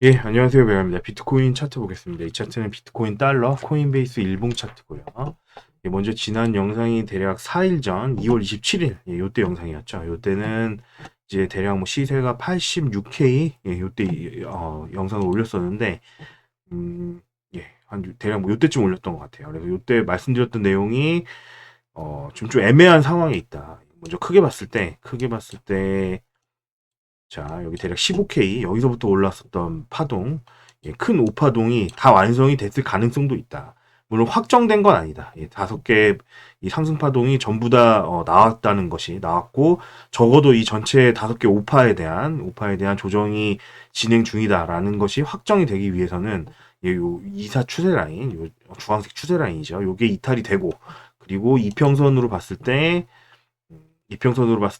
예, 안녕하세요. 배우입니다. 비트코인 차트 보겠습니다. 이 차트는 비트코인 달러, 코인베이스 일봉 차트고요. 예, 먼저 지난 영상이 대략 4일 전 2월 27일, 예, 요때 영상이었죠. 요때는 이제 대략 뭐 시세가 86K, 예, 요때 영상을 올렸었는데, 예, 대략 뭐 요때쯤 올렸던 것 같아요. 그래서 요때 말씀드렸던 내용이 좀 애매한 상황에 있다. 먼저 크게 봤을 때 자, 여기 대략 15K, 여기서부터 올랐었던 파동, 예, 큰 오파동이 다 완성이 됐을 가능성도 있다. 물론 확정된 건 아니다. 예, 5개 이 상승 파동이 전부 다 나왔다는 것이 나왔고, 적어도 이 전체 5개 오파에 대한 조정이 진행 중이다라는 것이 확정이 되기 위해서는 예, 요 이사 추세 라인, 요 주황색 추세 라인이죠. 요게 이탈이 되고, 그리고 이평선으로 봤을 때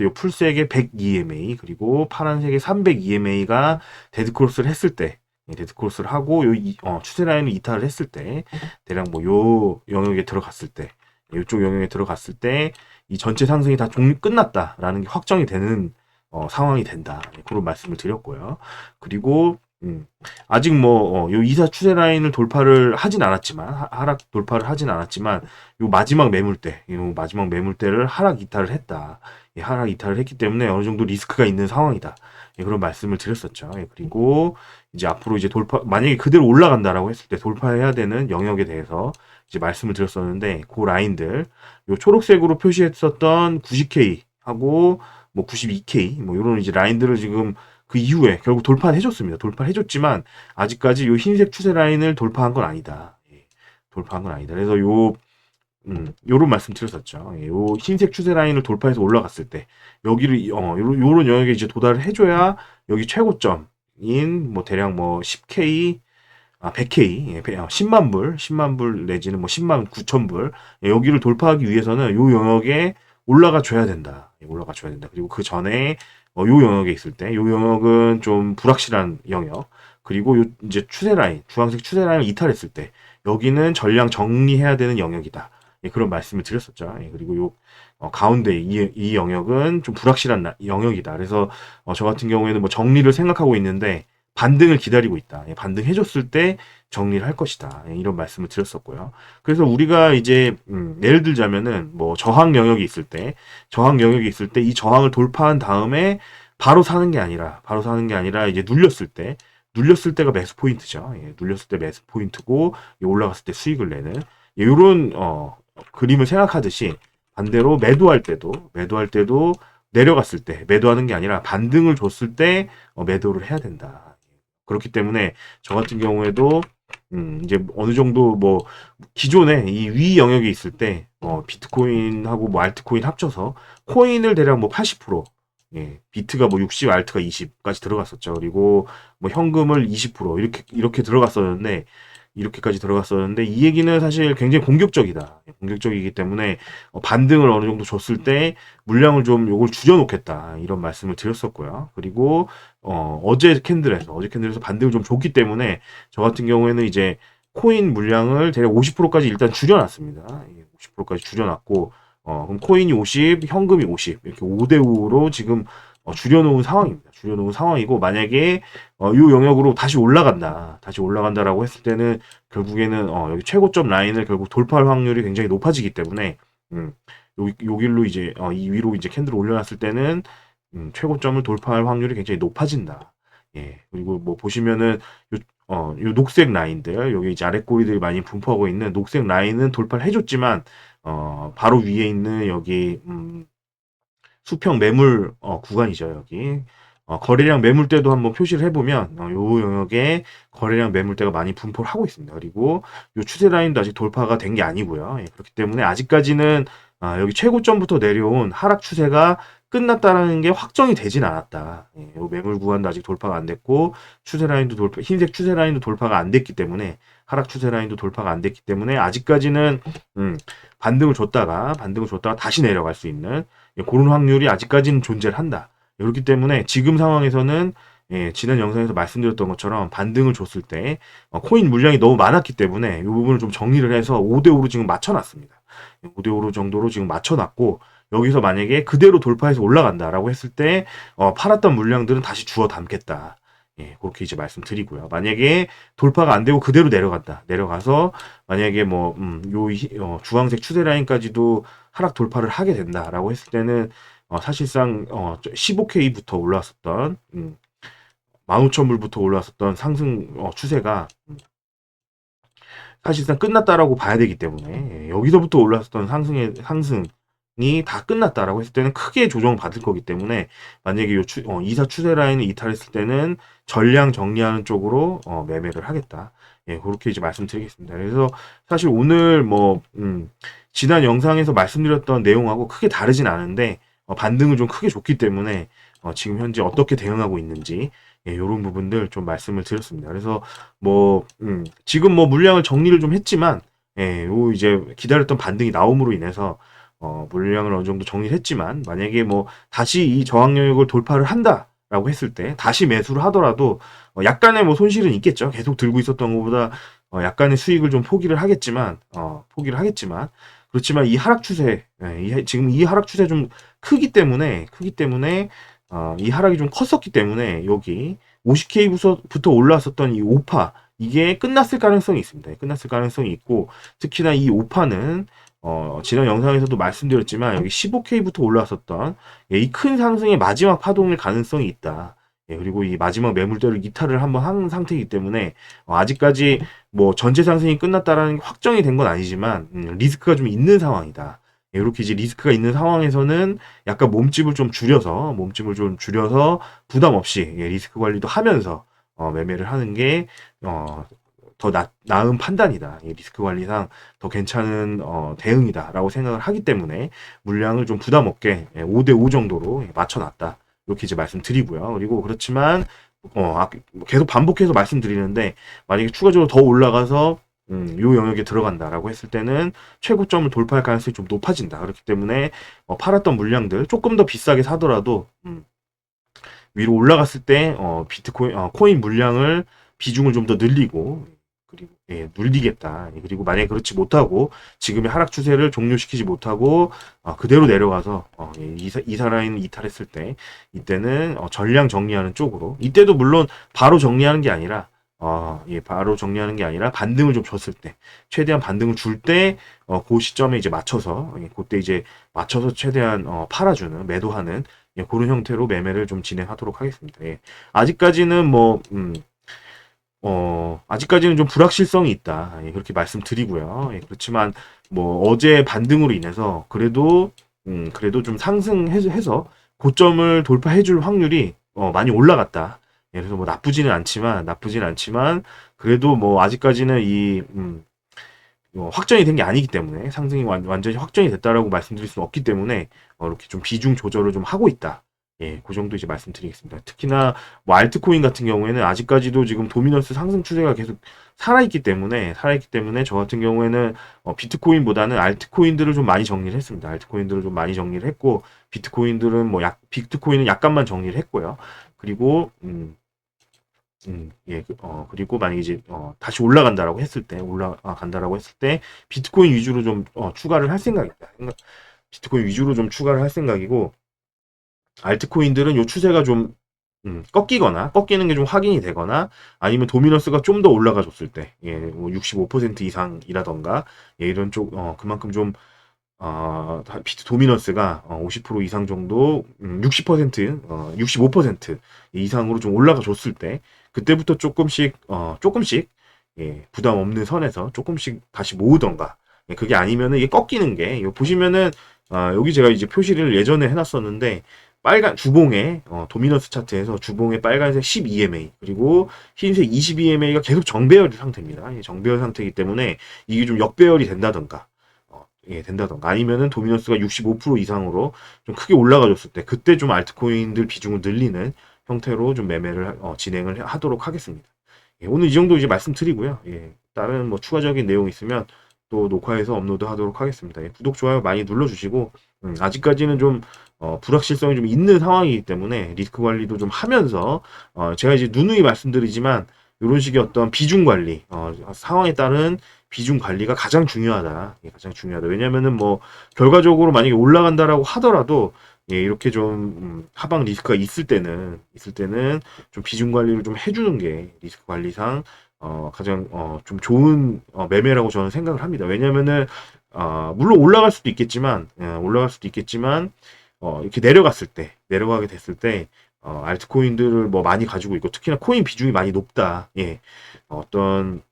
요 풀색의 100 EMA 그리고 파란색의 300 EMA가 데드크로스를 했을 때 데드크로스를 하고 추세 라인을 이탈을 했을 때 대략 뭐 요 영역에 들어갔을 때 이쪽 영역에 들어갔을 때 이 전체 상승이 다 끝났다라는 게 확정이 되는 상황이 된다. 그런 말씀을 드렸고요. 그리고 아직 뭐 요 이사 추세 라인을 돌파를 하진 않았지만 하락 돌파를 하진 않았지만 요 마지막 매물대를 하락 이탈을 했다. 예, 하락 이탈을 했기 때문에 어느 정도 리스크가 있는 상황이다. 예, 그런 말씀을 드렸었죠. 예, 그리고 이제 앞으로 이제 만약에 그대로 올라간다라고 했을 때 돌파해야 되는 영역에 대해서 이제 말씀을 드렸었는데, 그 라인들, 요 초록색으로 표시했었던 90K 하고 뭐 92K 뭐 요런 이제 라인들을 지금 그 이후에 결국 돌파를 해줬습니다. 돌파를 해줬지만 아직까지 요 흰색 추세 라인을 돌파한 건 아니다. 예, 돌파한 건 아니다. 그래서 요런 말씀 드렸었죠. 예, 요 흰색 추세 라인을 돌파해서 올라갔을 때 여기를 요런 영역에 이제 도달을 해줘야 여기 최고점인 뭐 대략 뭐 10K 100K, 예, 10만 불 내지는 뭐 10만 9천 불, 예, 여기를 돌파하기 위해서는 요 영역에 올라가 줘야 된다. 예, 올라가 줘야 된다. 그리고 그 전에 요 영역에 있을 때, 요 영역은 좀 불확실한 영역, 그리고 요 이제 추세 라인, 주황색 추세 라인을 이탈했을 때, 여기는 전량 정리해야 되는 영역이다. 예, 그런 말씀을 드렸었죠. 예, 그리고 가운데 이 영역은 좀 불확실한 영역이다. 그래서 저 같은 경우에는 뭐 정리를 생각하고 있는데, 반등을 기다리고 있다. 예, 반등해줬을 때 정리를 할 것이다. 예, 이런 말씀을 드렸었고요. 그래서 우리가 이제 예를 들자면은 뭐 저항 영역이 있을 때 이 저항을 돌파한 다음에 바로 사는 게 아니라 이제 눌렸을 때가 매수 포인트죠. 예, 눌렸을 때 매수 포인트고 올라갔을 때 수익을 내는 이런 그림을 생각하듯이 반대로 매도할 때도 내려갔을 때 매도하는 게 아니라 반등을 줬을 때 매도를 해야 된다. 그렇기 때문에 저 같은 경우에도 이제 어느 정도 뭐 기존에 이 위 영역에 있을 때 비트코인하고 뭐 알트코인 합쳐서 코인을 대략 뭐 80%, 예, 비트가 뭐 60, 알트가 20까지 들어갔었죠. 그리고 뭐 현금을 20% 이렇게 들어갔었는데 이렇게까지 들어갔었는데 이 얘기는 사실 굉장히 공격적이다. 공격적이기 때문에 반등을 어느 정도 줬을 때 물량을 좀 요걸 줄여놓겠다 이런 말씀을 드렸었고요. 그리고 어제 캔들에서 반등을 좀 줬기 때문에 저 같은 경우에는 이제 코인 물량을 대략 50%까지 일단 줄여놨습니다. 50%까지 줄여놨고 그럼 코인이 50, 현금이 50 이렇게 5대5로 지금 줄여놓은 상황입니다. 줄여놓은 상황이고 만약에 이 영역으로 다시 올라간다라고 했을 때는 결국에는 여기 최고점 라인을 결국 돌파할 확률이 굉장히 높아지기 때문에 음, 요 길로 이제 이 위로 이제 캔들을 올려놨을 때는 최고점을 돌파할 확률이 굉장히 높아진다. 예, 그리고 뭐 보시면은 요 녹색 라인들, 여기 이제 아래 꼬리들이 많이 분포하고 있는 녹색 라인은 돌파를 해줬지만, 바로 위에 있는 여기, 수평 매물 구간이죠, 여기. 거래량 매물대도 한번 표시를 해보면, 요 영역에 거래량 매물대가 많이 분포를 하고 있습니다. 그리고 요 추세 라인도 아직 돌파가 된 게 아니고요. 예, 그렇기 때문에 아직까지는 여기 최고점부터 내려온 하락 추세가 끝났다라는 게 확정이 되진 않았다. 예, 요 매물 구간도 아직 돌파가 안 됐고, 흰색 추세 라인도 돌파가 안 됐기 때문에, 하락 추세 라인도 돌파가 안 됐기 때문에, 아직까지는, 반등을 줬다가 다시 내려갈 수 있는, 예, 그런 확률이 아직까지는 존재를 한다. 그렇기 때문에 지금 상황에서는 예, 지난 영상에서 말씀드렸던 것처럼 반등을 줬을 때 코인 물량이 너무 많았기 때문에 이 부분을 좀 정리를 해서 5대5로 지금 맞춰놨습니다. 5대5로 정도로 지금 맞춰놨고 여기서 만약에 그대로 돌파해서 올라간다라고 했을 때 팔았던 물량들은 다시 주워 담겠다. 그렇게 이제 말씀드리고요. 만약에 돌파가 안 되고 그대로 내려간다. 내려가서 만약에 뭐 주황색 추세 라인까지도 하락 돌파를 하게 된다라고 했을 때는 사실상 15K부터 올라왔었던 15,000불부터 올라왔었던 상승 추세가 사실상 끝났다라고 봐야 되기 때문에 여기서부터 올랐었던 상승이 다 끝났다라고 했을 때는 크게 조정을 받을 거기 때문에 만약에 이사 추세 라인을 이탈했을 때는 전량 정리하는 쪽으로 매매를 하겠다. 그렇게 이제 말씀드리겠습니다. 그래서 사실 오늘 지난 영상에서 말씀드렸던 내용하고 크게 다르진 않은데 반등을 좀 크게 줬기 때문에 지금 현재 어떻게 대응하고 있는지 요런 부분들 좀 말씀을 드렸습니다. 그래서 지금 물량을 정리를 좀 했지만 요 이제 기다렸던 반등이 나옴으로 인해서 물량을 어느 정도 정리를 했지만 만약에 다시 이 저항 영역을 돌파를 한다라고 했을 때 다시 매수를 하더라도 약간의 손실은 있겠죠. 계속 들고 있었던 것보다 약간의 수익을 좀 포기를 하겠지만 그렇지만 이 하락 추세 지금 이 하락 추세 좀 크기 때문에 이 하락이 좀 컸었기 때문에 여기 50K부터 올라왔었던 이 5파 이게 끝났을 가능성이 있습니다. 끝났을 가능성이 있고 특히나 이 5파는 지난 영상에서도 말씀드렸지만 여기 15K부터 올라왔었던 이 큰 상승의 마지막 파동일 가능성이 있다. 그리고 이 마지막 매물대를 이탈을 한번 한 상태이기 때문에 아직까지 전체 상승이 끝났다라는 게 확정이 된 건 아니지만 리스크가 좀 있는 상황이다. 이렇게 이제 리스크가 있는 상황에서는 약간 몸집을 좀 줄여서 부담 없이 리스크 관리도 하면서 매매를 하는 게 더 나은 판단이다. 리스크 관리상 더 괜찮은 대응이다라고 생각을 하기 때문에 물량을 좀 부담 없게 5대5 정도로 맞춰놨다. 이렇게 이제 말씀드리고요. 그리고 그렇지만 계속 반복해서 말씀드리는데 만약에 추가적으로 더 올라가서 요 영역에 들어간다라고 했을 때는 최고점을 돌파할 가능성이 좀 높아진다. 그렇기 때문에 팔았던 물량들 조금 더 비싸게 사더라도 위로 올라갔을 때 비트코인 코인 물량을 비중을 좀 더 늘리고 그리고 눌리겠다. 그리고 만약에 그렇지 못하고 지금의 하락 추세를 종료시키지 못하고 그대로 내려가서 이사 라인 이탈했을 때 이때는 전량 정리하는 쪽으로 이때도 물론 바로 정리하는 게 아니라 바로 정리하는 게 아니라 반등을 좀 줬을 때 최대한 반등을 줄 때 그 시점에 이제 맞춰서 그때 이제 맞춰서 최대한 팔아주는 매도하는 그런 형태로 매매를 좀 진행하도록 하겠습니다. 아직까지는 아직까지는 좀 불확실성이 있다. 그렇게 말씀드리고요. 그렇지만 어제 반등으로 인해서 그래도 좀 상승해서 고점을 돌파해줄 확률이 많이 올라갔다. 그래서 나쁘지는 않지만 그래도 아직까지는 확정이 된 게 아니기 때문에 상승이 완전히 확정이 됐다라고 말씀드릴 수는 없기 때문에 이렇게 좀 비중 조절을 좀 하고 있다. 그 정도 이제 말씀드리겠습니다. 특히나 알트코인 같은 경우에는 아직까지도 지금 도미넌스 상승 추세가 계속 살아있기 때문에 저 같은 경우에는 비트코인보다는 알트코인들을 좀 많이 정리를 했습니다. 알트코인들을 좀 많이 정리를 했고 비트코인은 약간만 정리를 했고요. 그리고 그리고 만약에 이제 다시 올라간다라고 했을 때 비트코인 위주로 좀 추가를 할 생각입니다. 비트코인 위주로 좀 추가를 할 생각이고 알트코인들은 요 추세가 좀 꺾이는 게 좀 확인이 되거나 아니면 도미넌스가 좀 더 올라가 줬을 때 65% 이상이라던가 이런 쪽 그만큼 좀 비트 도미넌스가 50% 이상 정도 60% 65% 이상으로 좀 올라가 줬을 때 그때부터 조금씩 부담 없는 선에서 조금씩 다시 모으던가 그게 아니면은 이게 꺾이는 게 이거 보시면은 여기 제가 이제 표시를 예전에 해놨었는데 빨간 주봉에 도미넌스 차트에서 주봉에 빨간색 12EMA 그리고 흰색 22EMA가 계속 정배열 상태입니다. 정배열 상태이기 때문에 이게 좀 역배열이 된다던가 아니면은 도미넌스가 65% 이상으로 좀 크게 올라가줬을 때 그때 좀 알트코인들 비중을 늘리는 형태로 좀 매매를 진행을 하도록 하겠습니다. 오늘 이 정도 이제 말씀드리고요. 다른 추가적인 내용 있으면 또 녹화해서 업로드하도록 하겠습니다. 구독 좋아요 많이 눌러주시고 아직까지는 좀 불확실성이 좀 있는 상황이기 때문에 리스크 관리도 좀 하면서 제가 이제 누누이 말씀드리지만 이런 식의 어떤 비중 관리 상황에 따른 비중 관리가 가장 중요하다. 가장 중요하다. 왜냐면은 결과적으로 만약에 올라간다라고 하더라도 예, 이렇게 좀 하방 리스크가 있을 때는 좀 비중 관리를 좀 해주는 게 리스크 관리상 가장 좀 좋은 매매라고 저는 생각을 합니다. 왜냐면은 물론 올라갈 수도 있겠지만 이렇게 내려가게 됐을 때 알트코인들을 뭐 많이 가지고 있고 특히나 코인 비중이 많이 높다. 예, 어떤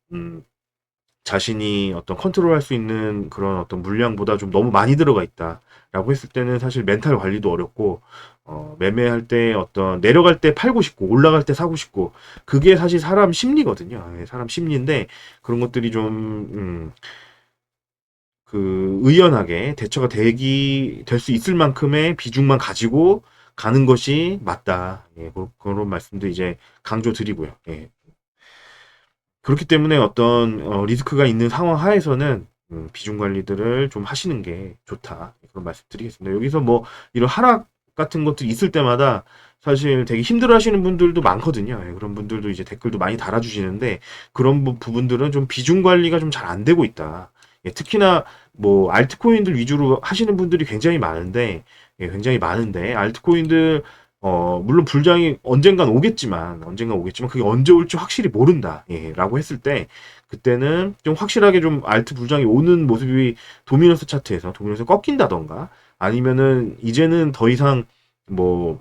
자신이 어떤 컨트롤할 수 있는 그런 어떤 물량보다 좀 너무 많이 들어가 있다라고 했을 때는 사실 멘탈 관리도 어렵고 매매할 때 어떤 내려갈 때 팔고 싶고 올라갈 때 사고 싶고 그게 사실 사람 심리거든요. 예, 사람 심리인데 그런 것들이 좀 그 의연하게 대처가 될 수 있을 만큼의 비중만 가지고 가는 것이 맞다. 예, 그런 말씀도 이제 강조드리고요. 예. 그렇기 때문에 어떤 리스크가 있는 상황 하에서는 비중 관리들을 좀 하시는 게 좋다. 그런 말씀 드리겠습니다. 여기서 뭐 이런 하락 같은 것들이 있을 때마다 사실 되게 힘들어 하시는 분들도 많거든요. 예, 그런 분들도 이제 댓글도 많이 달아주시는데 그런 부분들은 좀 비중 관리가 좀 잘 안 되고 있다. 예, 특히나 뭐 알트코인들 위주로 하시는 분들이 굉장히 많은데 알트코인들 물론 불장이 언젠간 오겠지만 그게 언제 올지 확실히 모른다. 예, 라고 했을 때 그때는 좀 확실하게 좀 알트 불장이 오는 모습이 도미너스 꺾인다던가 아니면은 이제는 더 이상 뭐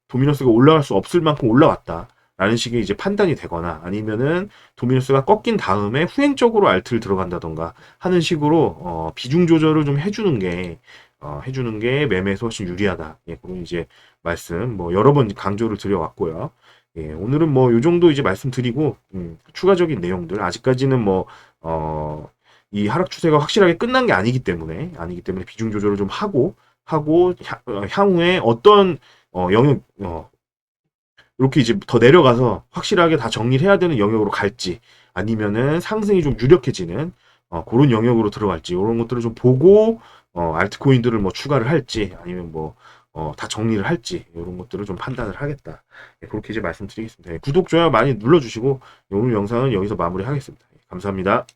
도미너스가 올라갈 수 없을 만큼 올라왔다. 라는 식의 이제 판단이 되거나 아니면은 도미너스가 꺾인 다음에 후행적으로 알트를 들어간다던가 하는 식으로 비중 조절을 좀 해주는 게 매매에서 훨씬 유리하다. 예, 그런 이제 말씀 뭐 여러 번 강조를 드려왔고요. 예, 오늘은 뭐 요 정도 이제 말씀드리고 추가적인 내용들 아직까지는 뭐 이 하락 추세가 확실하게 끝난 게 아니기 때문에 비중 조절을 좀 하고 향후에 어떤 영역 이렇게 이제 더 내려가서 확실하게 다 정리를 해야 되는 영역으로 갈지 아니면은 상승이 좀 유력해지는 그런 영역으로 들어갈지 이런 것들을 좀 보고 알트코인들을 뭐 추가를 할지 아니면 뭐 다 정리를 할지 이런 것들을 좀 판단을 하겠다. 예, 그렇게 이제 말씀드리겠습니다. 예, 구독, 좋아요 많이 눌러주시고 오늘 영상은 여기서 마무리하겠습니다. 예, 감사합니다.